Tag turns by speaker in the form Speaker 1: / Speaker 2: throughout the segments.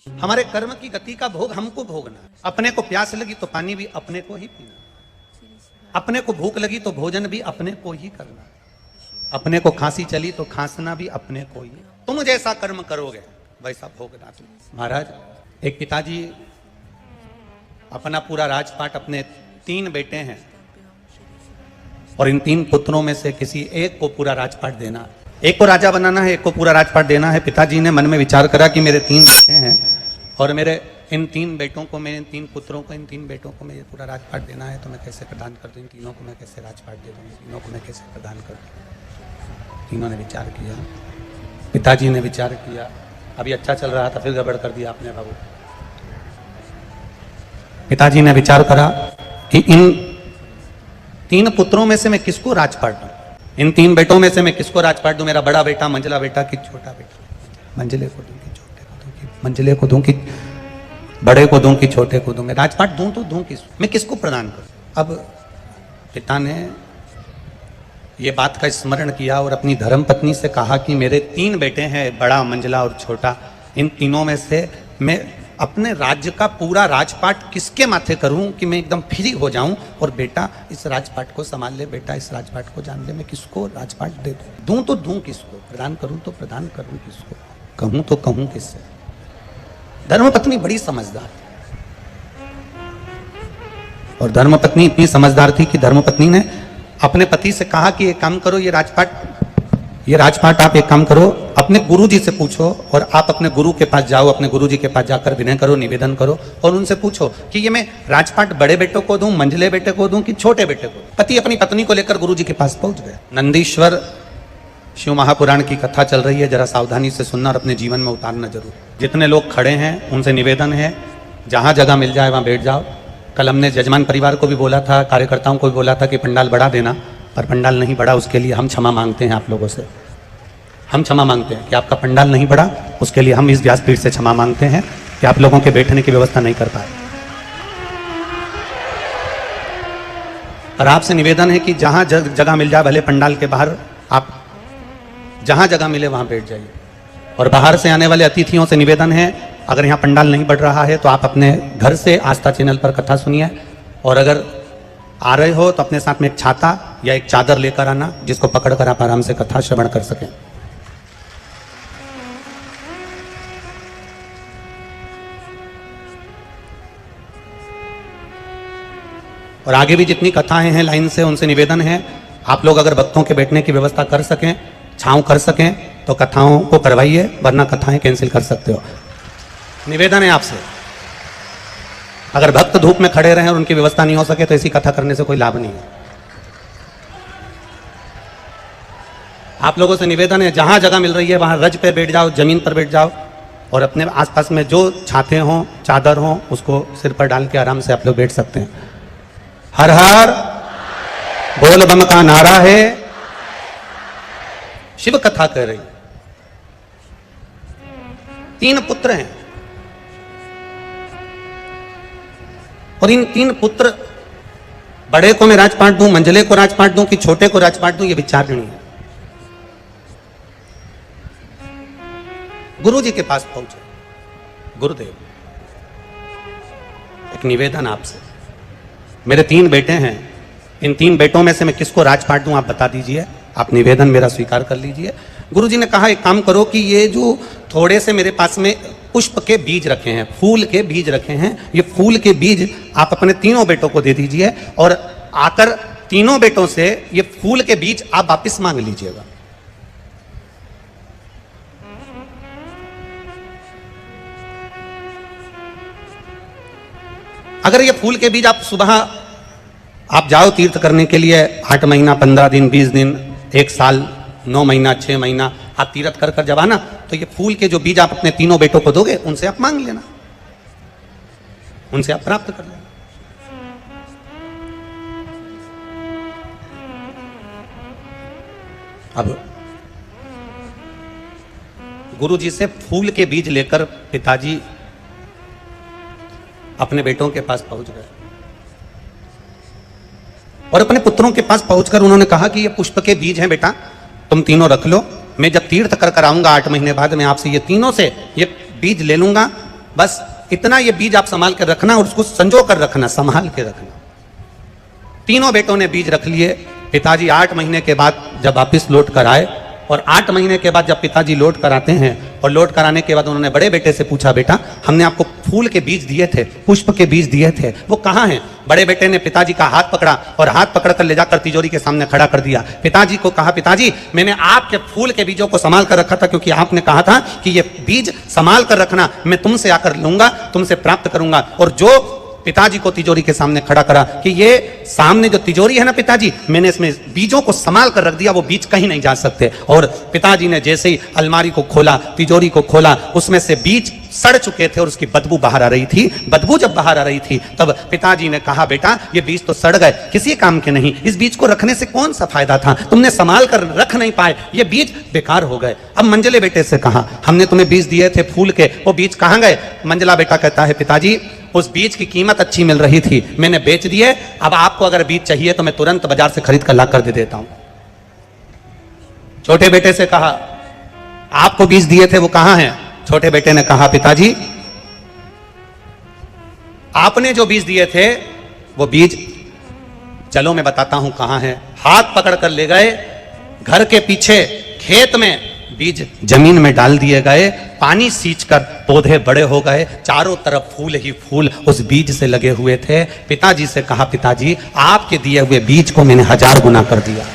Speaker 1: हमारे कर्म की गति का भोग हमको भोगना। अपने को प्यास लगी तो पानी भी अपने को ही पीना, अपने को भूख लगी तो भोजन भी अपने को ही करना, अपने को खांसी चली तो खांसना भी अपने को ही। तुम जैसा कर्म करोगे वैसा भोगना तुम। महाराज, एक पिताजी अपना पूरा राजपाट, अपने 3 बेटे हैं और इन 3 पुत्रों में से किसी एक को पूरा राजपाट देना, एक को राजा बनाना है, एक को पूरा राजपाट देना है। पिताजी ने मन में विचार करा कि मेरे 3 बेटे हैं और मेरे इन 3 बेटों को, मेरे 3 पुत्रों को, इन 3 बेटों को मैं पूरा राजपाट देना है, तो मैं कैसे प्रदान कर दूं? इन तीनों को मैं कैसे राजपाट दे दूं? तीनों को मैं कैसे प्रदान कर दूं? तीनों ने विचार किया, पिताजी ने विचार किया। अभी अच्छा चल रहा था, फिर गड़बड़ कर दिया आपने बाबू। पिताजी ने विचार करा कि इन 3 पुत्रों में से मैं किसको राजपाट दूं? इन 3 बेटों में से मैं किसको राजपाट दूं? मेरा बड़ा बेटा, मंझला बेटा कि छोटा बेटा? मंझले को दूं कि छोटे को दूं? कि मंझले को दूं कि बड़े को दूं कि छोटे को दूं? मैं राजपाट दूं तो दूं किस, मैं किसको प्रदान करूं? अब पिता ने ये बात का स्मरण किया और अपनी धर्मपत्नी से कहा कि मेरे 3 बेटे हैं, बड़ा, मंझला और छोटा। इन तीनों में से मैं अपने राज्य का पूरा राजपाट किसके माथे करूं कि मैं एकदम फ्री हो जाऊं और बेटा इस राजपाट को संभाल ले, बेटा इस राजपाट को जान ले। मैं किसको राजपाट दे दूं तो दूं किसको? प्रदान करूं तो प्रदान करूं किसको? कहूं तो कहूं किससे? धर्मपत्नी बड़ी समझदार थी और धर्मपत्नी इतनी समझदार थी कि धर्मपत्नी ने अपने पति से कहा कि एक काम करो, ये राजपाट आप एक काम करो, अपने गुरुजी से पूछो और आप अपने गुरु के पास जाओ, अपने गुरुजी के पास जाकर विनय करो, निवेदन करो और उनसे पूछो कि ये मैं राजपाट बड़े बेटे को दूं, मंझले बेटे को दूं कि छोटे बेटे को? पति अपनी पत्नी को लेकर गुरुजी के पास पहुंच गए। नंदीश्वर शिव महापुराण की कथा चल रही है, जरा सावधानी से सुनना और अपने जीवन में उतारना जरूर। जितने लोग खड़े हैं उनसे निवेदन है, जहां जगह मिल जाए वहां बैठ जाओ। कल हमने जजमान परिवार को भी बोला था, कार्यकर्ताओं को भी बोला था कि पंडाल बढ़ा देना, पर पंडाल नहीं बढ़ा, उसके लिए हम क्षमा मांगते हैं आप लोगों से। हम क्षमा मांगते हैं कि आपका पंडाल नहीं बढ़ा, उसके लिए हम इस व्यासपीठ से क्षमा मांगते हैं कि आप लोगों के बैठने की व्यवस्था नहीं कर पाए। और आपसे निवेदन है कि जहां जगह मिल जाए, भले पंडाल के बाहर, आप जहां जगह मिले वहां बैठ जाइए। और बाहर से आने वाले अतिथियों से निवेदन है, अगर यहाँ पंडाल नहीं बढ़ रहा है तो आप अपने घर से आस्था चैनल पर कथा सुनिए, और अगर आ रहे हो तो अपने साथ में एक छाता या एक चादर लेकर आना, जिसको पकड़कर आप आराम से कथा श्रवण कर सकें। और आगे भी जितनी कथाएं हैं लाइन से, उनसे निवेदन है आप लोग अगर भक्तों के बैठने की व्यवस्था कर सकें, छांव कर सकें तो कथाओं को करवाइए, वरना कथाएं कैंसिल कर सकते हो। निवेदन है आपसे, अगर भक्त धूप में खड़े रहें और उनकी व्यवस्था नहीं हो सके तो ऐसी कथा करने से कोई लाभ नहीं है। आप लोगों से निवेदन है, जहां जगह मिल रही है वहां रज पे बैठ जाओ, जमीन पर बैठ जाओ और अपने आसपास में जो छाते हों, चादर हों, उसको सिर पर डाल के आराम से आप लोग बैठ सकते हैं। हर हर बोल बम का नारा है, शिव कथा कर रही। 3 पुत्र हैं और इन 3 पुत्र, बड़े को मैं राजपाट दूं, मंझले को राजपाट दूं कि छोटे को राजपाट दूं, ये विचारणी है। गुरु जी के पास पहुंचे, गुरुदेव एक निवेदन आपसे, मेरे 3 बेटे हैं, इन 3 बेटों में से मैं किसको राजपाट दूं आप बता दीजिए, आप निवेदन मेरा स्वीकार कर लीजिए। गुरुजी ने कहा एक काम करो कि ये जो थोड़े से मेरे पास में पुष्प के बीज रखे हैं, फूल के बीज रखे हैं, ये फूल के बीज आप अपने 3 बेटों को दे दीजिए और आकर 3 बेटों से ये फूल के बीज आप वापस मांग लीजिएगा। अगर ये फूल के बीज आप सुबह आप जाओ तीर्थ करने के लिए, 8 महीना, 15 दिन, 20 दिन, 1 साल, 9 महीना, 6 महीना आप तीर्थ कर कर जब आना, तो ये फूल के जो बीज आप अपने 3 बेटों को दोगे, उनसे आप मांग लेना, उनसे आप प्राप्त कर लेना। अब गुरुजी से फूल के बीज लेकर पिताजी अपने बेटों के पास पहुंच गए और अपने पुत्रों के पास पहुंचकर उन्होंने कहा कि ये पुष्प के बीज हैं बेटा, तुम तीनों रख लो, मैं जब तीर्थ कर कर आऊंगा 8 महीने बाद मैं आपसे ये तीनों से ये बीज ले लूंगा बस इतना ये बीज आप संभाल कर रखना और उसको संजो कर रखना, संभाल के रखना। तीनों बेटों ने बीज रख लिए। पिताजी 8 महीने के बाद जब वापिस लौट कर आए, और 8 महीने के बाद जब पिताजी लौट कर आते हैं, और लौट कर आने के बाद उन्होंने बड़े बेटे से पूछा, बेटा हमने आपको फूल के बीज दिए थे, पुष्प के बीज दिए थे, वो कहाँ हैं? बड़े बेटे ने पिताजी का हाथ पकड़ा और हाथ पकड़कर ले जाकर तिजोरी के सामने खड़ा कर दिया। पिताजी को कहा, पिताजी मैंने आपके फूल के बीजों को संभाल कर रखा था, क्योंकि आपने कहा था कि ये बीज संभाल कर रखना, मैं तुमसे आकर लूंगा, तुमसे प्राप्त करूंगा। और जो पिताजी को तिजोरी के सामने खड़ा करा कि ये सामने जो तिजोरी है ना पिताजी, मैंने इसमें बीजों को संभाल कर रख दिया, वो बीज कहीं नहीं जा सकते। और पिताजी ने जैसे ही अलमारी को खोला, तिजोरी को खोला, उसमें से बीज सड़ चुके थे और उसकी बदबू बाहर आ रही थी। बदबू जब बाहर आ रही थी तब पिताजी ने कहा, बेटा ये बीज तो सड़ गए, किसी काम के नहीं, इस बीज को रखने से कौन सा फायदा था, तुमने संभाल कर रख नहीं पाए, ये बीज बेकार हो गए। अब मंजले बेटे से कहा, हमने तुम्हें बीज दिए थे फूल के, वो बीज कहां गए? मंजला बेटा कहता है, पिताजी उस बीज की कीमत अच्छी मिल रही थी, मैंने बेच दिए, अब आपको अगर बीज चाहिए तो मैं तुरंत बाजार से खरीद कर ला कर दे देता हूं। छोटे बेटे से कहा, आपको बीज दिए थे वो कहां हैं? छोटे बेटे ने कहा, पिताजी आपने जो बीज दिए थे वो बीज, चलो मैं बताता हूं कहां है। हाथ पकड़ कर ले गए, घर के पीछे खेत में बीज जमीन में डाल दिए गए, पानी सींचकर पौधे बड़े हो गए, चारों तरफ फूल ही फूल उस बीज से लगे हुए थे। पिताजी से कहा, पिताजी आपके दिए हुए बीज को मैंने 1000 गुना कर दिया,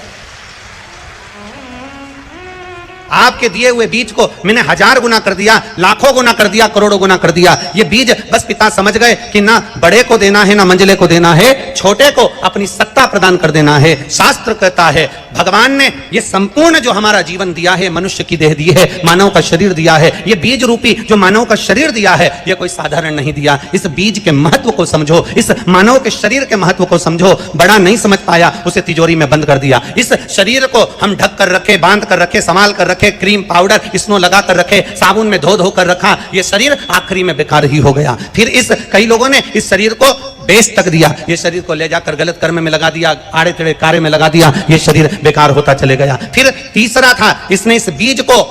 Speaker 1: आपके दिए हुए बीज को मैंने 1000 गुना कर दिया, लाखों गुना कर दिया, करोड़ों गुना कर दिया। ये बीज बस पिता समझ गए कि ना बड़े को देना है ना मंजले को देना है, छोटे को अपनी सत्ता प्रदान कर देना है। शास्त्र कहता है भगवान ने ये संपूर्ण जो हमारा जीवन दिया है, मनुष्य की देह दी है, मानव का शरीर दिया है, ये बीज रूपी जो मानव का शरीर दिया है, ये कोई साधारण नहीं दिया। इस बीज के महत्व को समझो, इस मानव के शरीर के महत्व को समझो। बड़ा नहीं समझ पाया, उसे तिजोरी में बंद कर दिया। इस शरीर को हम ढक कर रखे, बांध कर रखे, संभाल कर रखे, क्रीम पाउडर स्नो लगा कर रखे, साबुन में धो धो कर रखा, ये शरीर आखिरी में बेकार ही हो गया। फिर कई लोगों ने इस शरीर को बेच तक दिया, ये शरीर को ले जाकर गलत कर्म में लगा दिया, आड़े टेढ़े कार्य में लगा दिया, ये शरीर बेकार होता चले गया। फिर तीसरा था, इसने इस बीज को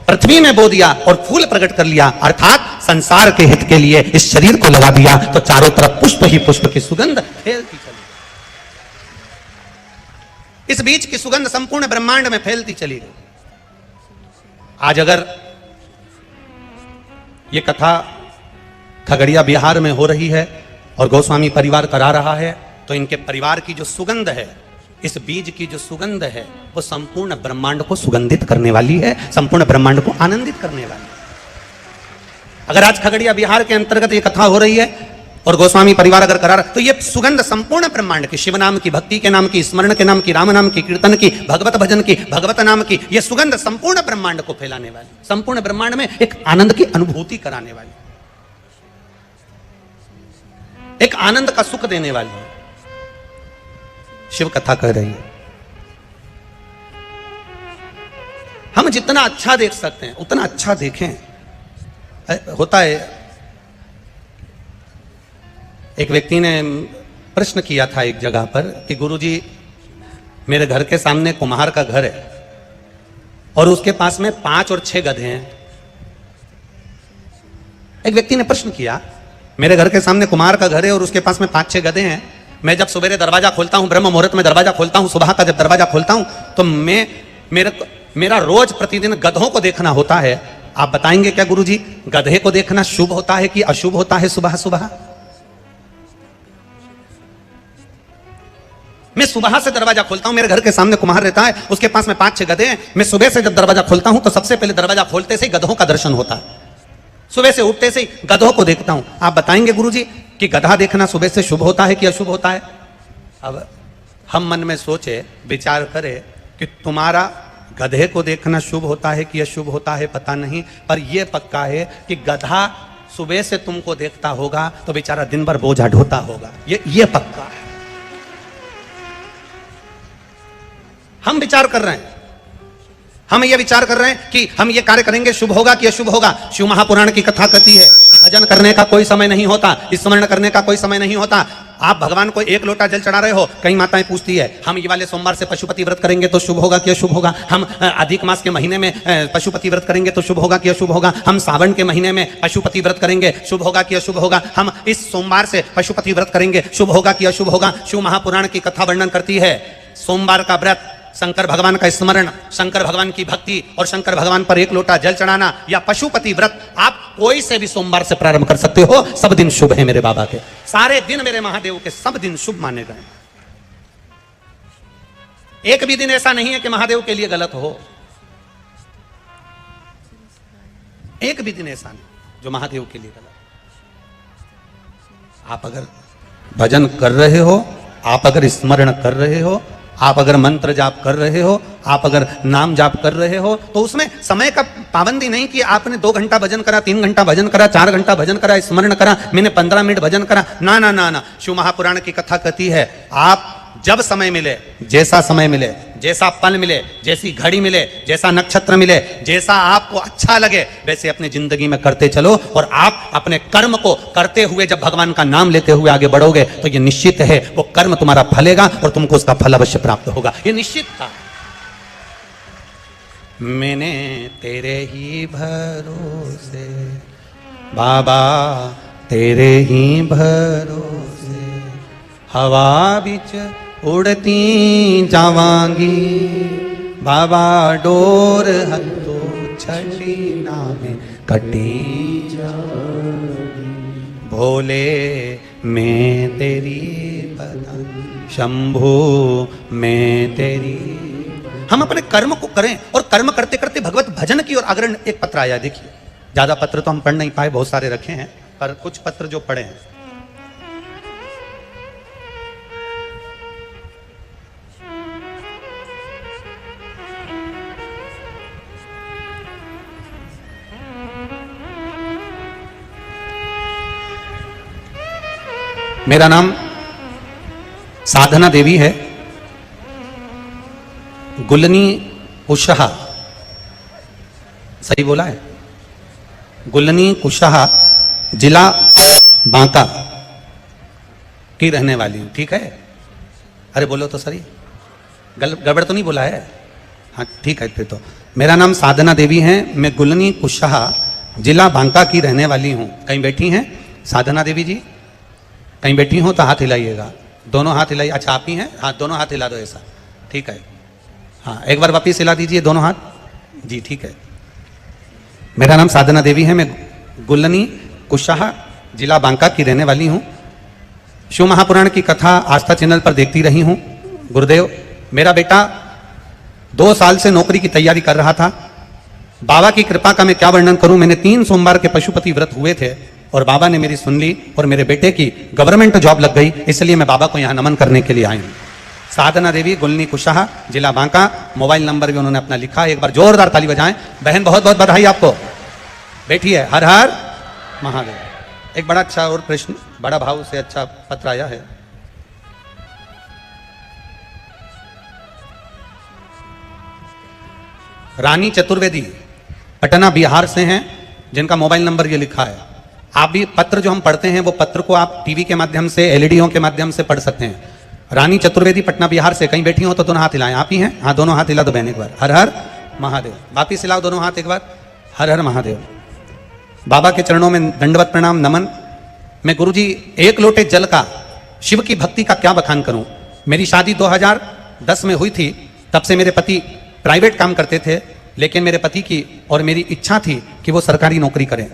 Speaker 1: पृथ्वी में बो दिया और फूल प्रकट कर लिया, अर्थात संसार के हित के लिए इस शरीर को लगा दिया, तो चारों तरफ पुष्प ही पुष्प की सुगंध फैलती चली। इस बीज की सुगंध संपूर्ण ब्रह्मांड में फैलती चली गई। आज अगर ये कथा खगड़िया बिहार में हो रही है और गोस्वामी परिवार करा रहा है, तो इनके परिवार की जो सुगंध है, इस बीज की जो सुगंध है, वो संपूर्ण ब्रह्मांड को सुगंधित करने वाली है, संपूर्ण ब्रह्मांड को आनंदित करने वाली है। अगर आज खगड़िया बिहार के अंतर्गत ये कथा हो रही है और गोस्वामी परिवार अगर करा रहा, तो ये सुगंध संपूर्ण ब्रह्मांड की, शिव नाम की, भक्ति के नाम की, स्मरण के नाम की, राम नाम की, कीर्तन की, भगवत भजन की, भगवत नाम की, ये सुगंध संपूर्ण ब्रह्मांड को फैलाने वाली, संपूर्ण ब्रह्मांड में एक आनंद की अनुभूति कराने वाली, एक आनंद का सुख देने वाली है। शिव कथा कह रही है। हम जितना अच्छा देख सकते हैं उतना अच्छा देखें। होता है, एक व्यक्ति ने प्रश्न किया था एक जगह पर कि गुरुजी मेरे घर के सामने कुम्हार का घर है और उसके पास में 5 और 6 गधे हैं। एक व्यक्ति ने प्रश्न किया, मेरे घर के सामने कुम्हार का घर है और उसके पास में 5-6 गधे हैं, मैं जब सवेरे दरवाजा खोलता हूं, ब्रह्म मुहूर्त में दरवाजा खोलता हूं, सुबह का जब दरवाजा खोलता हूं, तो मेरा रोज प्रतिदिन गधों को देखना होता है। आप बताएंगे क्या गुरुजी, गधे को देखना शुभ होता है कि अशुभ होता है सुबह सुबह? मैं सुबह से दरवाजा खोलता हूं, मेरे घर के सामने कुम्हार रहता है, उसके पास में 5-6 गधे हैं। मैं सुबह से जब दरवाजा खोलता हूं तो सबसे पहले दरवाजा खोलते से ही गधों का दर्शन होता है। सुबह से उठते से ही गधों को देखता हूं। आप बताएंगे गुरुजी कि गधा देखना सुबह से शुभ होता है कि अशुभ होता है? अब हम मन में सोचे, विचार करें कि तुम्हारा गधे को देखना शुभ होता है कि अशुभ होता है पता नहीं, पर यह पक्का है कि गधा सुबह से तुमको देखता होगा तो बेचारा दिन भर बोझा ढोता होगा। ये पक्का है। हम विचार कर रहे हैं, हम ये विचार कर रहे हैं कि हम ये कार्य करेंगे शुभ होगा कि अशुभ होगा। शिव महापुराण की कथा कहती है, भजन करने का कोई समय नहीं होता, स्मरण करने का कोई समय नहीं होता। आप भगवान को एक लोटा जल चढ़ा रहे हो, कई माताएं पूछती है हम ये वाले सोमवार से पशुपति व्रत करेंगे तो शुभ होगा कि अशुभ होगा, हम अधिक मास के महीने में पशुपति व्रत करेंगे तो शुभ होगा कि अशुभ होगा, हम सावन के महीने में पशुपति व्रत करेंगे शुभ होगा कि अशुभ होगा, हम इस सोमवार से पशुपति व्रत करेंगे शुभ होगा कि अशुभ होगा। शिव महापुराण की कथा वर्णन करती है सोमवार का व्रत, शंकर भगवान का स्मरण, शंकर भगवान की भक्ति और शंकर भगवान पर एक लोटा जल चढ़ाना या पशुपति व्रत आप कोई से भी सोमवार से प्रारंभ कर सकते हो। सब दिन शुभ है मेरे बाबा के, सारे दिन मेरे महादेव के सब दिन शुभ माने गए। एक भी दिन ऐसा नहीं है कि महादेव के लिए गलत हो, एक भी दिन ऐसा नहीं जो महादेव के लिए गलत। आप अगर भजन कर रहे हो, आप अगर स्मरण कर रहे हो, आप अगर मंत्र जाप कर रहे हो, आप अगर नाम जाप कर रहे हो, तो उसमें समय का पाबंदी नहीं कि आपने 2 घंटा भजन करा, 3 घंटा भजन करा, 4 घंटा भजन करा, स्मरण करा, मैंने 15 मिनट भजन करा। ना ना ना ना, शिव महापुराण की कथा कहती है आप जब समय मिले, जैसा समय मिले, जैसा पल मिले, जैसी घड़ी मिले, जैसा नक्षत्र मिले, जैसा आपको अच्छा लगे वैसे अपनी जिंदगी में करते चलो। और आप अपने कर्म को करते हुए जब भगवान का नाम लेते हुए आगे बढ़ोगे तो ये निश्चित है वो कर्म तुम्हारा फलेगा और तुमको उसका फल अवश्य प्राप्त होगा, ये निश्चित था। मैंने तेरे ही भरोसे बाबा, तेरे ही भरोसे हवा बिच उड़ती जावांगी बाबा, डोर हथो छठी नामे कटी जावांगी, भोले मैं तेरी बता, शंभू मैं तेरी। हम अपने कर्म को करें और कर्म करते करते भगवत भजन की ओर अग्रणी। एक पत्र आया, देखिए, ज्यादा पत्र तो हम पढ़ नहीं पाए, बहुत सारे रखे हैं, पर कुछ पत्र जो पढ़े हैं। मेरा नाम साधना देवी है, गुलनी कुशहा, सही बोला है, गुलनी कुशहा, जिला बांका की रहने वाली हूं, ठीक है? अरे बोलो तो सही, गड़बड़ तो नहीं बोला है? हाँ ठीक है। फिर तो मेरा नाम साधना देवी है, मैं गुलनी कुशहा, जिला बांका की रहने वाली हूं। कहीं बैठी हैं साधना देवी जी? कहीं बैठी हो तो हाथ हिलाइएगा, दोनों हाथ हिलाइए। अच्छा आप ही हैं? हाँ दोनों हाथ हिला दो ऐसा, ठीक है। हाँ एक बार वापिस हिला दीजिए दोनों हाथ जी, ठीक है। मेरा नाम साधना देवी है, मैं गुलनी कुशहा, जिला बांका की रहने वाली हूँ। शिव महापुराण की कथा आस्था चैनल पर देखती रही हूँ। गुरुदेव, मेरा बेटा 2 साल से नौकरी की तैयारी कर रहा था। बाबा की कृपा का मैं क्या वर्णन करूं, मैंने 3 सोमवार के पशुपति व्रत हुए थे और बाबा ने मेरी सुन ली और मेरे बेटे की गवर्नमेंट जॉब लग गई, इसलिए मैं बाबा को यहाँ नमन करने के लिए आई हूँ। साधना देवी, गुलनी कुशहा, जिला बांका, मोबाइल नंबर भी उन्होंने अपना लिखा। एक बार जोरदार ताली बजाएं। बहन बहुत बहुत बधाई आपको, बैठिए। हर हर महादेव। एक बड़ा अच्छा और प्रश्न, बड़ा भाव से अच्छा पत्र आया है। रानी चतुर्वेदी पटना बिहार से हैं, जिनका मोबाइल नंबर ये लिखा है। आप भी पत्र जो हम पढ़ते हैं वो पत्र को आप टीवी के माध्यम से, एलईडीओ के माध्यम से पढ़ सकते हैं। रानी चतुर्वेदी पटना बिहार से, कहीं बैठी हो तो दोनों हाथ हिलाएं। आप ही हैं? हाँ दोनों हाथ हिला दो बहन एक बार। हर हर महादेव। वापिस हिलाओ दोनों हाथ एक बार। हर हर महादेव। बाबा के चरणों में दंडवत प्रणाम नमन। मैं गुरुजी एक लोटे जल का, शिव की भक्ति का क्या बखान करूं। मेरी शादी 2010 में हुई थी, तब से मेरे पति प्राइवेट काम करते थे, लेकिन मेरे पति की और मेरी इच्छा थी कि वो सरकारी नौकरी करें।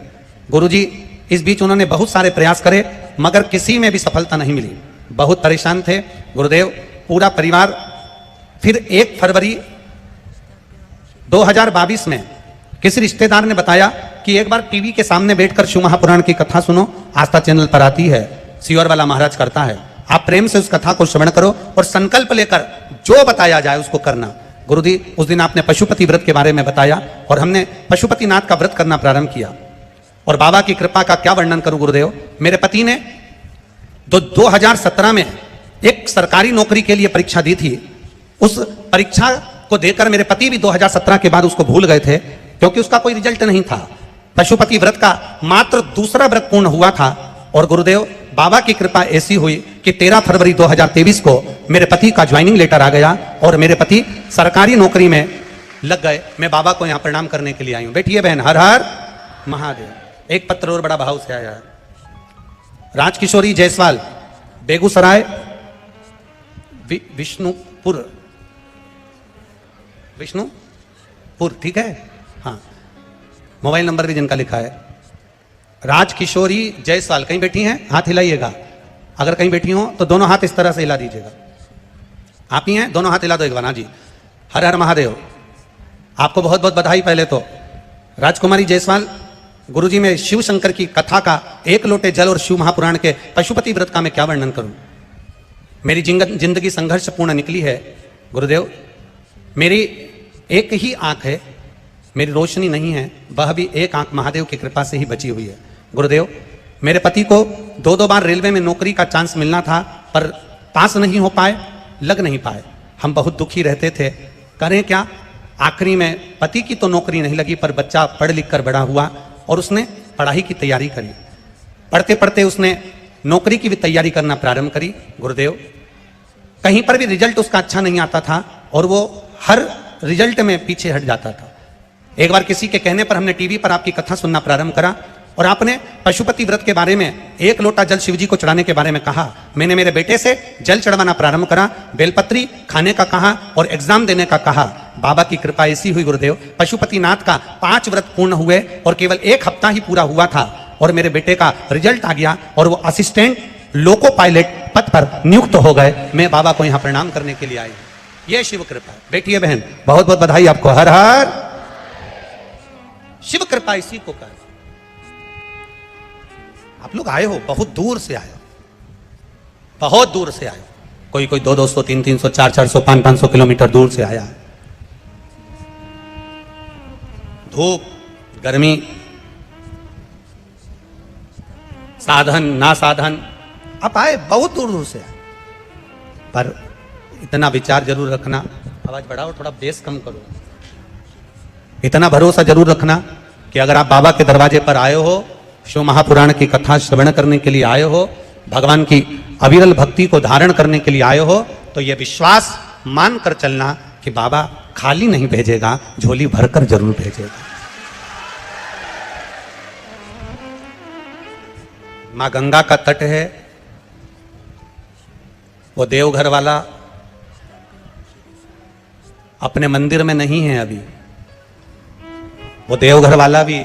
Speaker 1: गुरुजी इस बीच उन्होंने बहुत सारे प्रयास करे, मगर किसी में भी सफलता नहीं मिली। बहुत परेशान थे गुरुदेव, पूरा परिवार। फिर 1 फरवरी 2022 में किसी रिश्तेदार ने बताया कि एक बार टीवी के सामने बैठकर शिव महापुराण की कथा सुनो, आस्था चैनल पर आती है, सियोर वाला महाराज करता है, आप प्रेम से उस कथा को श्रवण करो और संकल्प लेकर जो बताया जाए उसको करना। गुरुजी उस दिन आपने पशुपति व्रत के बारे में बताया और हमने पशुपति नाथ का व्रत करना प्रारंभ किया। और बाबा की कृपा का क्या वर्णन करूं गुरुदेव, मेरे पति ने 2017 में एक सरकारी नौकरी के लिए परीक्षा दी थी। उस परीक्षा को देकर मेरे पति भी 2017 के बाद उसको भूल गए थे, क्योंकि उसका कोई रिजल्ट नहीं था। पशुपति व्रत का मात्र दूसरा व्रत पूर्ण हुआ था और गुरुदेव बाबा की कृपा ऐसी हुई कि 13 फरवरी 2023 को मेरे पति का ज्वाइनिंग लेटर आ गया और मेरे पति सरकारी नौकरी में लग गए। मैं बाबा को यहां प्रणाम करने के लिए आई हूं। बैठिए बहन। हर हर महादेव। एक पत्र और बड़ा भाव से आया है। राजकिशोरी जायसवाल, बेगूसराय विष्णुपुर, ठीक है। हाँ, मोबाइल नंबर भी जिनका लिखा है राजकिशोरी जायसवाल। कहीं बैठी हैं? हाथ हिलाइएगा। अगर कहीं बैठी हो तो दोनों हाथ इस तरह से हिला दीजिएगा। आप ही हैं? दोनों हाथ हिला दो एक बार। हाँ जी। हर हर महादेव। आपको बहुत बहुत बधाई। पहले तो राजकुमारी जायसवाल, गुरुजी में शिव शंकर की कथा का एक लोटे जल और शिव महापुराण के पशुपति व्रत का मैं क्या वर्णन करूं। मेरी जिंदगी संघर्षपूर्ण निकली है गुरुदेव। मेरी एक ही आंख है, मेरी रोशनी नहीं है, वह भी एक आंख महादेव की कृपा से ही बची हुई है गुरुदेव। मेरे पति को 2 बार रेलवे में नौकरी का चांस मिलना था, पर पास नहीं हो पाए, लग नहीं पाए। हम बहुत दुखी रहते थे, करें क्या। आखिरी में पति की तो नौकरी नहीं लगी, पर बच्चा पढ़ लिख कर बड़ा हुआ और उसने पढ़ाई की तैयारी करी। पढ़ते पढ़ते उसने नौकरी की भी तैयारी करना प्रारंभ करी गुरुदेव। कहीं पर भी रिजल्ट उसका अच्छा नहीं आता था और वो हर रिजल्ट में पीछे हट जाता था। एक बार किसी के कहने पर हमने टीवी पर आपकी कथा सुनना प्रारंभ करा और आपने पशुपति व्रत के बारे में, 1 लोटा जल शिव जी को चढ़ाने के बारे में कहा। मैंने मेरे बेटे से जल चढ़वाना प्रारंभ करा, बेलपत्री खाने का कहा और एग्जाम देने का कहा। बाबा की कृपा ऐसी हुई गुरुदेव, पशुपतिनाथ का 5 व्रत पूर्ण हुए और केवल 1 हफ्ता ही पूरा हुआ था और मेरे बेटे का रिजल्ट आ गया और वो असिस्टेंट लोको पायलट पद पर नियुक्त हो गए। मैं बाबा को यहाँ प्रणाम करने के लिए आई। ये शिव कृपा। बैठिए बहन, बहुत बहुत बधाई आपको। हर हर। शिव कृपा इसी को कर। आप लोग आए हो, बहुत दूर से आए हो, बहुत दूर से आए हो। कोई 200, 300, 400, 500 किलोमीटर दूर से आया है। धूप, गर्मी, साधन ना साधन, आप आए बहुत दूर दूर से आए। पर इतना विचार जरूर रखना, आवाज बढ़ाओ, थोड़ा बेस कम करो। इतना भरोसा जरूर रखना कि अगर आप बाबा के दरवाजे पर आए हो, शिव महापुराण की कथा श्रवण करने के लिए आए हो, भगवान की अविरल भक्ति को धारण करने के लिए आए हो, तो यह विश्वास मान कर चलना कि बाबा खाली नहीं भेजेगा, झोली भरकर जरूर भेजेगा। मां गंगा का तट है, वो देवघर वाला अपने मंदिर में नहीं है अभी। वो देवघर वाला भी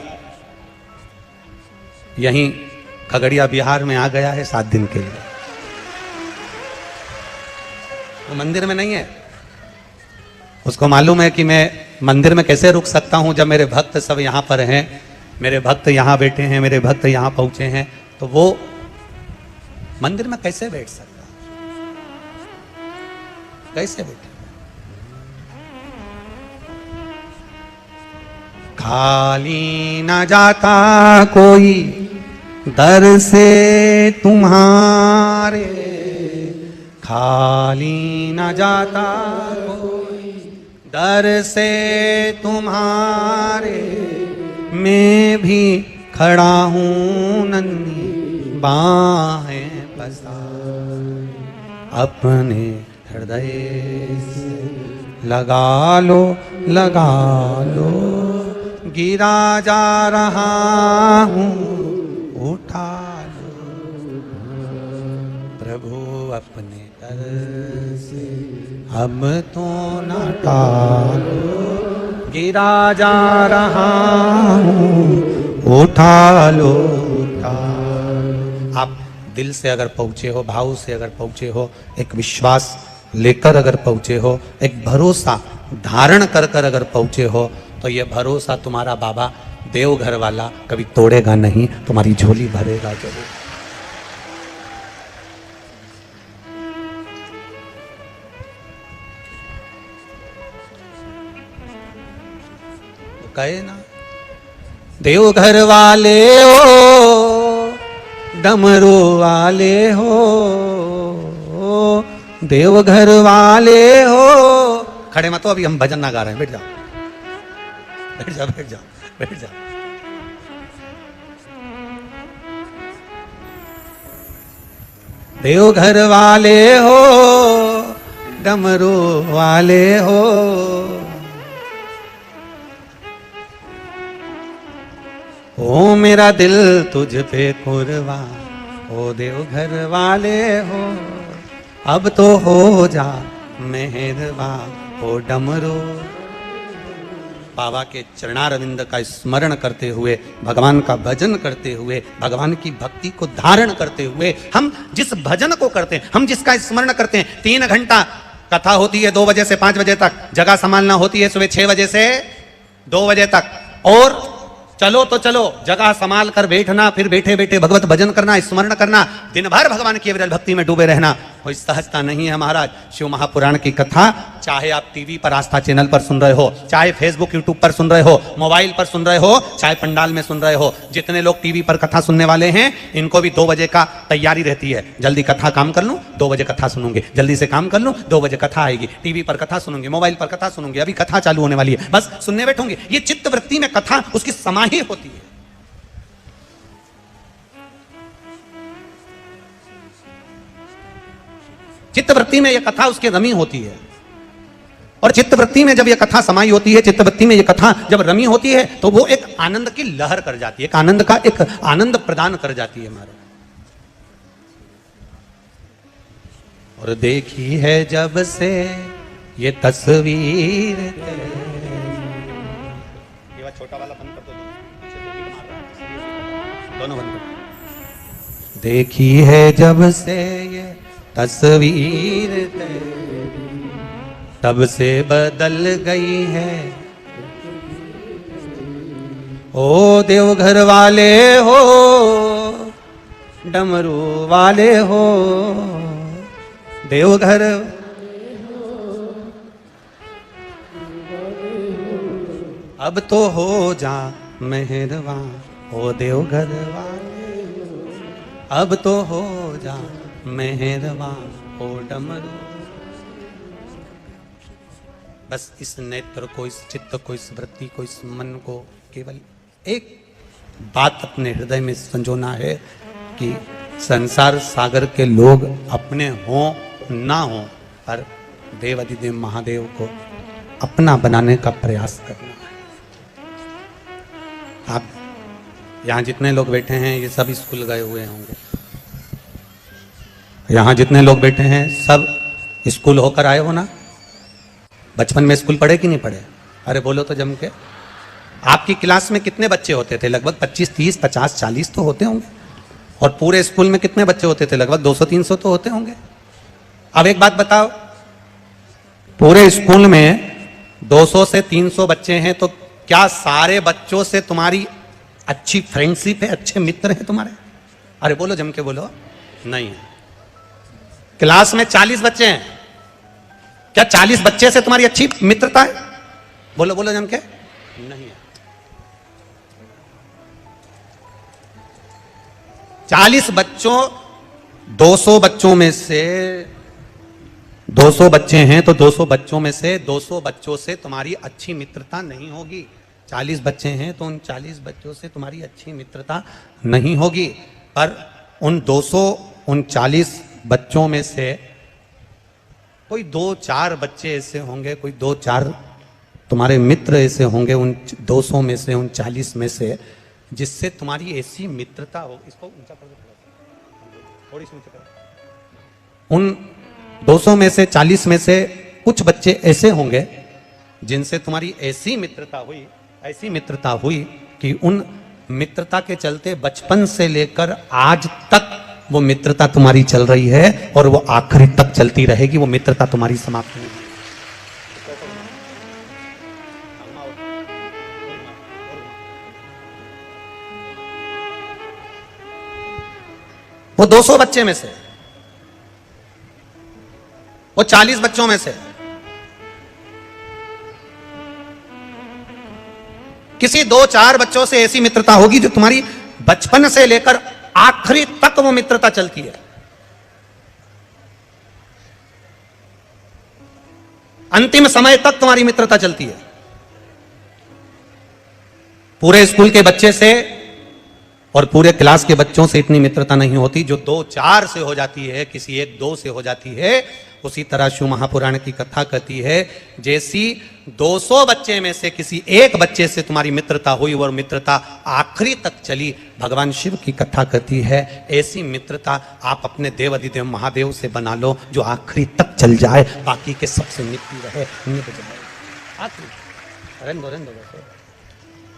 Speaker 1: यहीं खगड़िया बिहार में आ गया है 7 दिन के लिए। वो मंदिर में नहीं है। उसको मालूम है कि मैं मंदिर में कैसे रुक सकता हूं जब मेरे भक्त सब यहां पर हैं, मेरे भक्त यहां बैठे हैं, मेरे भक्त यहां पहुंचे हैं, तो वो मंदिर में कैसे बैठ सकता, कैसे बैठे। खाली न जाता कोई दर से तुम्हारे, खाली न जाता कोई दर से तुम्हारे, मैं भी खड़ा हूँ नन्ही बाहें पसारे, अपने हृदय से लगा लो, लगा लो, गिरा जा रहा हूँ उठा लो, प्रभु अपने दर से अब तो न टालो, गिरा जा रहा हूँ उठा लो, उठा लो। आप दिल से अगर पहुँचे हो, भाव से अगर पहुँचे हो, एक विश्वास लेकर अगर पहुँचे हो, एक भरोसा धारण कर कर अगर पहुँचे हो, तो ये भरोसा तुम्हारा बाबा देवघर वाला कभी तोड़ेगा नहीं, तुम्हारी झोली भरेगा जरूर। तो कहे ना, देवघर वाले हो, डमरू वाले हो, देवघर वाले हो। खड़े मत हो, अभी हम भजन ना गा रहे हैं, बैठ जाओ, बैठ जाओ, बैठ जाओ, बैठ जाओ। देवघर वाले हो, डमरू वाले हो, ओ मेरा दिल तुझ पे कुर्बान, ओ देवघर वाले हो, अब तो हो जा मेहरबान, ओ डमरू। बाबा के चरणारविंद का स्मरण करते हुए, भगवान का भजन करते हुए, भगवान की भक्ति को धारण करते हुए, हम जिस भजन को करते हैं, हम जिसका स्मरण करते हैं, 3 घंटा कथा होती है 2 बजे से 5 बजे तक, जगह संभालना होती है सुबह 6 बजे से 2 बजे तक, और चलो तो चलो जगह संभाल कर बैठना, फिर बैठे बैठे भगवत भजन करना, स्मरण करना, दिन भर भगवान की विरल भक्ति में डूबे रहना, कोई सहजता नहीं है महाराज। शिव महापुराण की कथा चाहे आप टीवी पर आस्था चैनल पर सुन रहे हो, चाहे फेसबुक यूट्यूब पर सुन रहे हो, मोबाइल पर सुन रहे हो, चाहे पंडाल में सुन रहे हो, जितने लोग टीवी पर कथा सुनने वाले हैं इनको भी 2 बजे का तैयारी रहती है, जल्दी कथा काम कर लूं 2 बजे कथा सुनूंगे, जल्दी से काम कर लूं 2 बजे कथा आएगी, टीवी पर कथा सुनूंगे, मोबाइल पर कथा सुनूंगे, अभी कथा चालू होने वाली है, बस सुनने बैठूंगे। ये चित्त वृत्ति में कथा उसकी समाही होती है। चित्तवृत्ति में यह कथा उसके रमी होती है, और चित्तवृत्ति में जब यह कथा समाई होती है, चित्तवृत्ति में यह कथा जब रमी होती है, तो वो एक आनंद की लहर कर जाती है, एक आनंद का एक आनंद प्रदान कर जाती है हमारे। और देखी है जब से ये तस्वीर, ये छोटा वाला बंद कर दो, दोनों बंद कर। देखी है जब से ये तस्वीर तब से बदल गई है, ओ देवघर वाले हो, डमरू वाले हो, देवघर अब तो हो जा मेहरबान, ओ देवघर वाले अब तो हो जा मेहरबान, ओ डमरू। बस इस नेत्र को, इस चित्त को, इस वृत्ति को, इस मन को केवल एक बात अपने हृदय में संजोना है कि संसार सागर के लोग अपने हों ना हों, पर देव अधिदेव महादेव को अपना बनाने का प्रयास करना है। आप यहाँ जितने लोग बैठे हैं ये सब स्कूल गए हुए होंगे, यहाँ जितने लोग बैठे हैं सब स्कूल होकर आए हो ना? बचपन में स्कूल पढ़े कि नहीं पढ़े? अरे बोलो तो जम के। आपकी क्लास में कितने बच्चे होते थे? लगभग 25, 30, 50, 40 तो होते होंगे। और पूरे स्कूल में कितने बच्चे होते थे? लगभग 200, 300 तो होते होंगे। अब एक बात बताओ, पूरे स्कूल में 200 से 300 बच्चे हैं, तो क्या सारे बच्चों से तुम्हारी अच्छी फ्रेंडशिप है, अच्छे मित्र हैं तुम्हारे? अरे बोलो जम के बोलो। नहीं है। क्लास में 40 बच्चे हैं, क्या 40 बच्चे से तुम्हारी अच्छी मित्रता है? बोलो बोलो जम के। नहीं है। 40 बच्चों, 200 बच्चों में से 200 बच्चे हैं, तो 200 बच्चों में से 200 बच्चों से तुम्हारी अच्छी मित्रता नहीं होगी। 40 बच्चे हैं तो उन 40 बच्चों से तुम्हारी अच्छी मित्रता नहीं होगी। पर उन 239 बच्चों में से कोई 2-4 बच्चे ऐसे होंगे, कोई 2-4 तुम्हारे मित्र ऐसे होंगे उन 200 में से, उन 40 में से, जिससे तुम्हारी ऐसी मित्रता हो। इसको ऊंचा कर दो, थोड़ी सी ऊंचा करो। उन 200 में से, 40 में से कुछ बच्चे ऐसे होंगे जिनसे तुम्हारी ऐसी मित्रता हुई कि उन मित्रता के चलते बचपन से लेकर आज तक वो मित्रता तुम्हारी चल रही है और वो आखिरी तक चलती रहेगी। वो मित्रता तुम्हारी समाप्त नहीं। वो 200 बच्चे में से, वो 40 बच्चों में से किसी 2-4 बच्चों से ऐसी मित्रता होगी जो तुम्हारी बचपन से लेकर आखिरी तक वो मित्रता चलती है। अंतिम समय तक तुम्हारी मित्रता चलती है। पूरे स्कूल के बच्चे से और पूरे क्लास के बच्चों से इतनी मित्रता नहीं होती जो 2-4 से हो जाती है, किसी 1-2 से हो जाती है। उसी तरह शिव महापुराण की कथा कहती है जैसी 200 बच्चे में से किसी एक बच्चे से तुम्हारी मित्रता हुई और मित्रता आखिरी तक चली, भगवान शिव की कथा कहती है ऐसी मित्रता आप अपने देव अधिदेव महादेव से बना लो जो आखिरी तक चल जाए, बाकी के सबसे निपटी रहे, निप जाए आखिरी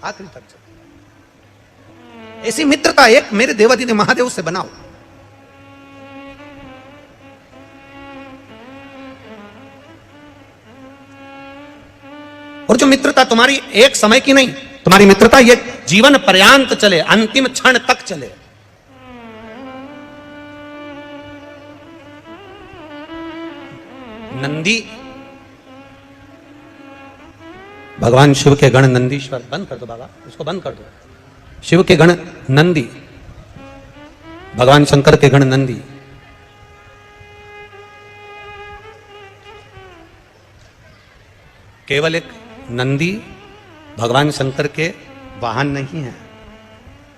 Speaker 1: आखिरी तक चल। ऐसी मित्रता एक मेरे देवाधिदेव महादेव से बनाओ। और जो मित्रता तुम्हारी एक समय की नहीं, तुम्हारी मित्रता ये जीवन पर्यांत चले, अंतिम क्षण तक चले। नंदी, भगवान शिव के गण नंदीश्वर, बंद कर दो बाबा, उसको बंद कर दो। शिव के गण नंदी, भगवान शंकर के गण नंदी। केवल एक नंदी भगवान शंकर के वाहन नहीं है।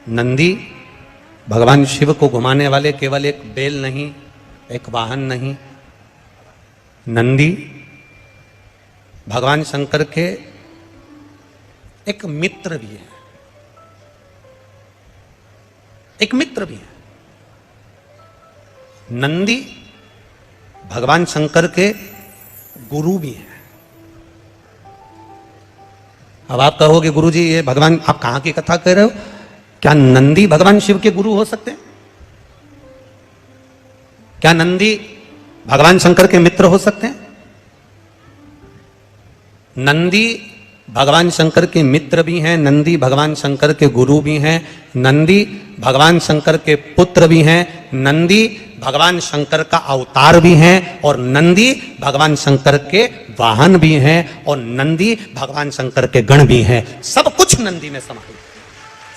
Speaker 1: नंदी भगवान शिव को घुमाने वाले केवल एक बैल नहीं, एक वाहन नहीं। नंदी भगवान शंकर के एक मित्र भी है, एक मित्र भी है। नंदी भगवान शंकर के गुरु भी हैं। अब आप कहोगे गुरुजी ये भगवान, आप कहां की कथा कह रहे हो? क्या नंदी भगवान शिव के गुरु हो सकते हैं? क्या नंदी भगवान शंकर के मित्र हो सकते हैं? नंदी भगवान शंकर के मित्र भी हैं, नंदी भगवान शंकर के गुरु भी हैं, नंदी भगवान शंकर के पुत्र भी हैं, नंदी भगवान शंकर का अवतार भी हैं, और नंदी भगवान शंकर के वाहन भी हैं, और नंदी भगवान शंकर के गण भी हैं। सब कुछ नंदी में समाहित,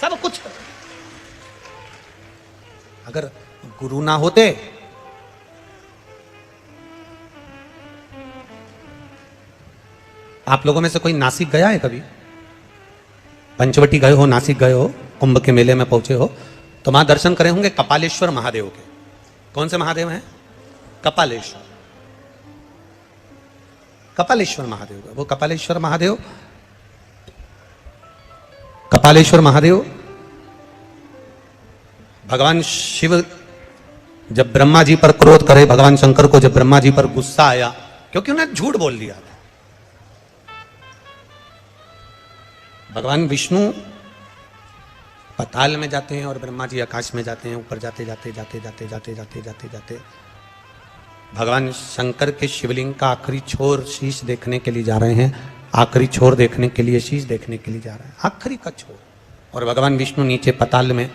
Speaker 1: सब कुछ। अगर गुरु ना होते आप लोगों में से कोई नासिक गया है कभी? पंचवटी गए हो, नासिक गए हो, कुंभ के मेले में पहुंचे हो तो वहां दर्शन करे होंगे कपालेश्वर महादेव के। कौन से महादेव हैं? कपालेश्वर, कपालेश्वर महादेव का। वो कपालेश्वर महादेव, कपालेश्वर महादेव भगवान शिव जब ब्रह्मा जी पर क्रोध करे, भगवान शंकर को जब ब्रह्मा जी पर गुस्सा आया क्योंकि उन्हें झूठ बोल दिया था, भगवान विष्णु पाताल में जाते हैं और ब्रह्मा जी आकाश में जाते हैं। ऊपर जाते जाते जाते जाते जाते जाते जाते जाते भगवान शंकर के शिवलिंग का आखिरी छोर शीश देखने के लिए जा रहे हैं, आखिरी छोर देखने के लिए, शीश देखने के लिए जा रहे हैं, आखिरी का छोर। और भगवान विष्णु नीचे पाताल में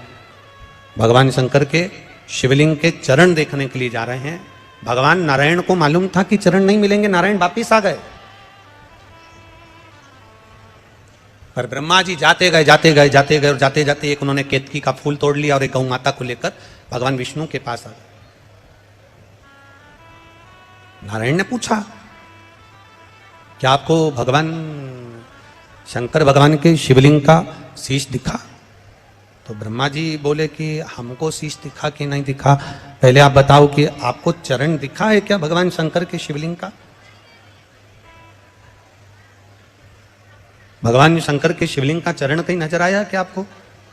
Speaker 1: भगवान शंकर के शिवलिंग के चरण देखने के लिए जा रहे हैं। भगवान नारायण को मालूम था कि चरण नहीं मिलेंगे, नारायण वापिस आ गए, पर ब्रह्मा जी जाते गए जाते गए जाते गए और जाते जाते एक उन्होंने केतकी का फूल तोड़ लिया और एक गौ माता को लेकर भगवान विष्णु के पास आ गए। नारायण ने पूछा क्या आपको भगवान शंकर भगवान के शिवलिंग का शीश दिखा? तो ब्रह्मा जी बोले कि हमको शीश दिखा कि नहीं दिखा, पहले आप बताओ कि आपको चरण दिखा है क्या भगवान शंकर के शिवलिंग का? भगवान शंकर के शिवलिंग का चरण कहीं नजर आया क्या आपको?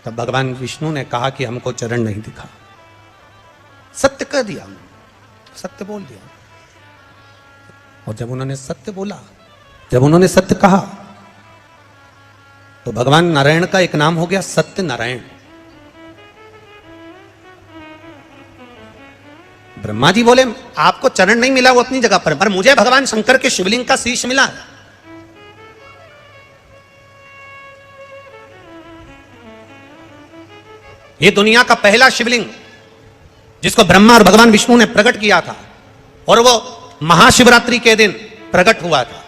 Speaker 1: तब भगवान विष्णु ने कहा कि हमको चरण नहीं दिखा। सत्य कह दिया, सत्य बोल दिया। और जब उन्होंने सत्य बोला, जब उन्होंने सत्य कहा, तो भगवान नारायण का एक नाम हो गया सत्य नारायण। ब्रह्मा जी बोले आपको चरण नहीं मिला वो अपनी जगह पर मुझे भगवान शंकर के शिवलिंग का शीश मिला। ये दुनिया का पहला शिवलिंग जिसको ब्रह्मा और भगवान विष्णु ने प्रकट किया था, और वो महाशिवरात्रि के दिन प्रकट हुआ था।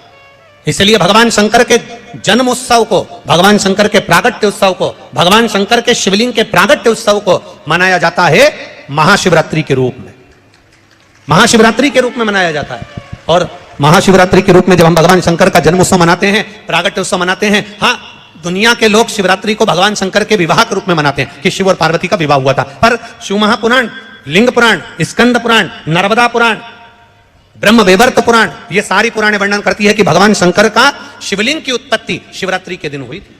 Speaker 1: इसलिए भगवान शंकर के जन्म उत्सव को, भगवान शंकर के प्रागट्य उत्सव को, भगवान शंकर के शिवलिंग के प्रागट्य उत्सव को मनाया जाता है महाशिवरात्रि के रूप में, महाशिवरात्रि के रूप में मनाया जाता है। और महाशिवरात्रि के रूप में जब हम भगवान शंकर का जन्म उत्सव मनाते हैं, प्रागट्य उत्सव मनाते हैं, हाँ दुनिया के लोग शिवरात्रि को भगवान शंकर के विवाह के रूप में मनाते हैं कि शिव और पार्वती का विवाह हुआ था, पर शिव महापुराण, लिंग पुराण, स्कंद पुराण, नर्मदा पुराण, ब्रह्म वैवर्त पुराण, ये सारी पुराणे वर्णन करती है कि भगवान शंकर का शिवलिंग की उत्पत्ति शिवरात्रि के दिन हुई थी।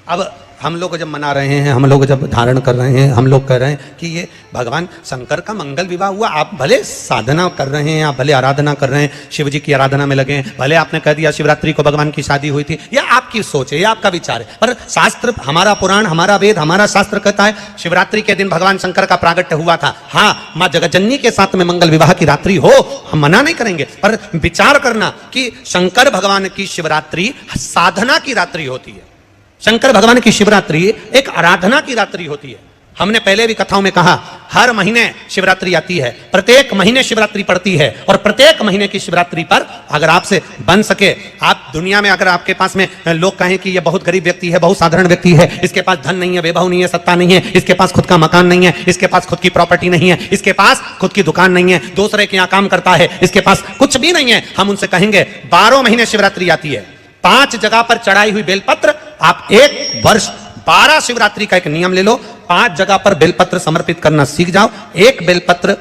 Speaker 1: अब हम लोग जब मना रहे हैं, हम लोग जब धारण कर रहे हैं, हम लोग कह रहे हैं कि ये भगवान शंकर का मंगल विवाह हुआ। आप भले साधना कर रहे हैं, आप भले आराधना कर रहे हैं, शिव जी की आराधना में लगे हैं, भले आपने कह दिया शिवरात्रि को भगवान की शादी हुई थी, यह आपकी सोच है, यह आपका विचार है, पर शास्त्र, हमारा पुराण, हमारा वेद, हमारा शास्त्र कहता है शिवरात्रि के दिन भगवान शंकर का प्रागट्य हुआ था। हाँ, माँ जगज्जननी के साथ में मंगल विवाह की रात्रि हो, हम मना नहीं करेंगे, पर विचार करना कि शंकर भगवान की शिवरात्रि साधना की रात्रि होती है। शंकर भगवान की शिवरात्रि एक आराधना की रात्रि होती है। हमने पहले भी कथाओं में कहा, हर महीने शिवरात्रि आती है, प्रत्येक महीने शिवरात्रि पड़ती है, और प्रत्येक महीने की शिवरात्रि पर अगर आपसे बन सके, आप दुनिया में अगर आपके पास में लोग कहें कि ये बहुत गरीब व्यक्ति है, बहुत साधारण व्यक्ति है, इसके पास धन नहीं है, वैभव नहीं है, सत्ता नहीं है, इसके पास खुद का मकान नहीं है, इसके पास खुद की प्रॉपर्टी नहीं है, इसके पास खुद की दुकान नहीं है, दूसरे के यहाँ काम करता है, इसके पास कुछ भी नहीं है, हम उनसे कहेंगे 12 महीने शिवरात्रि आती है, 5 जगह पर चढ़ाई हुई बेलपत्र, आप एक वर्ष 12 शिवरात्रि का एक नियम ले लो, 5 जगह पर बेलपत्र समर्पित करना सीख जाओ। एक बेलपत्र,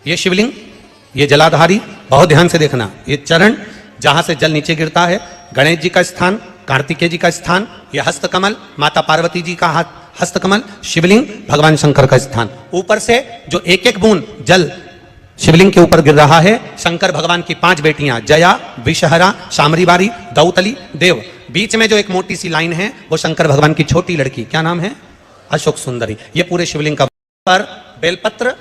Speaker 1: ये शिवलिंग, ये जलाधारी, बहुत ध्यान से देखना, ये चरण जहां से जल नीचे गिरता है, गणेश जी का स्थान, कार्तिकेय जी का स्थान, ये हस्तकमल, माता पार्वती जी का हस्तकमल, शिवलिंग, भगवान शंकर का स्थान। ऊपर से जो एक एक बूंद जल शिवलिंग के ऊपर गिर रहा है, शंकर भगवान की 5 बेटियां, जया, विषहरा, शामरीबारी, दौतली, देव। बीच में जो एक मोटी सी लाइन है वो शंकर भगवान की छोटी लड़की, क्या नाम है? अशोक सुंदरी। ये पूरे शिवलिंग का पर बेलपत्र,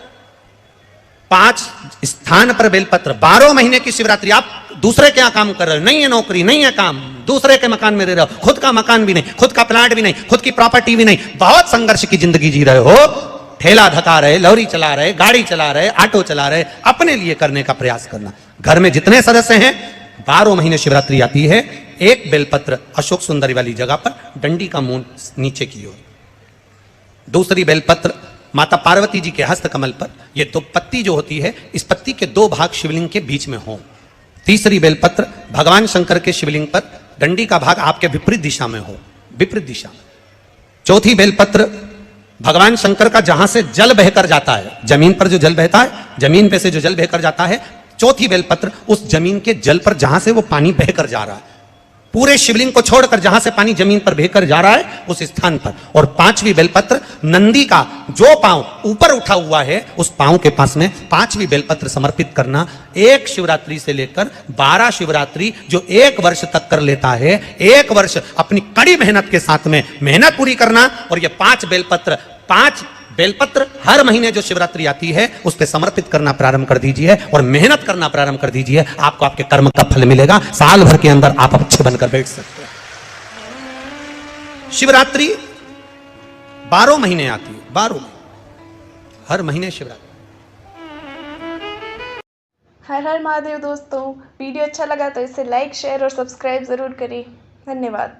Speaker 1: 5 स्थान पर बेलपत्र, 12 महीने की शिवरात्रि। आप दूसरे के यहाँ काम कर रहे हो, नहीं है नौकरी, नहीं है काम, दूसरे के मकान में रह रहे हो, खुद का मकान भी नहीं, खुद का प्लाट भी नहीं, खुद की प्रॉपर्टी भी नहीं, बहुत संघर्ष की जिंदगी जी रहे हो, ठेला धका रहे, लॉरी चला रहे, गाड़ी चला रहे, ऑटो चला रहे, अपने लिए करने का प्रयास करना। घर में जितने सदस्य हैं, 12 महीने शिवरात्रि आती है, एक बेलपत्र अशोक सुंदरी वाली जगह पर, डंडी का मुंह नीचे की ओर। दूसरी बेलपत्र माता पार्वती जी के हस्त कमल पर, यह 2 पत्ती जो होती है, इस पत्ती के 2 भाग शिवलिंग के बीच में हो। तीसरी बेलपत्र भगवान शंकर के शिवलिंग पर, डंडी का भाग आपके विपरीत दिशा में हो, विपरीत दिशा में। चौथी बेलपत्र भगवान शंकर का जहां से जल बहकर जाता है, जमीन पर जो जल बहता है, जमीन पे से जो जल बहकर जाता है, चौथी बेलपत्र उस जमीन के जल पर जहां से वो पानी बहकर जा रहा है, पूरे शिवलिंग को छोड़कर जहां से पानी जमीन पर बहकर जा रहा है उस स्थान पर। और 5वीं बेलपत्र नंदी का जो पांव ऊपर उठा हुआ है, उस पांव के पास में 5वीं बेलपत्र समर्पित करना। एक शिवरात्रि से लेकर 12 शिवरात्रि जो 1 वर्ष तक कर लेता है, 1 वर्ष अपनी कड़ी मेहनत के साथ में मेहनत पूरी करना, और ये 5 बेलपत्र हर महीने जो शिवरात्रि आती है उस पर समर्पित करना प्रारंभ कर दीजिए और मेहनत करना प्रारंभ कर दीजिए। आपको आपके कर्म का फल मिलेगा, साल भर के अंदर आप अच्छे बनकर बैठ सकते हैं। शिवरात्रि 12 महीने आती है, 12 हर महीने शिवरात्रि।
Speaker 2: हर हर महादेव। दोस्तों, वीडियो अच्छा लगा तो इसे लाइक, शेयर और सब्सक्राइब जरूर करें। धन्यवाद।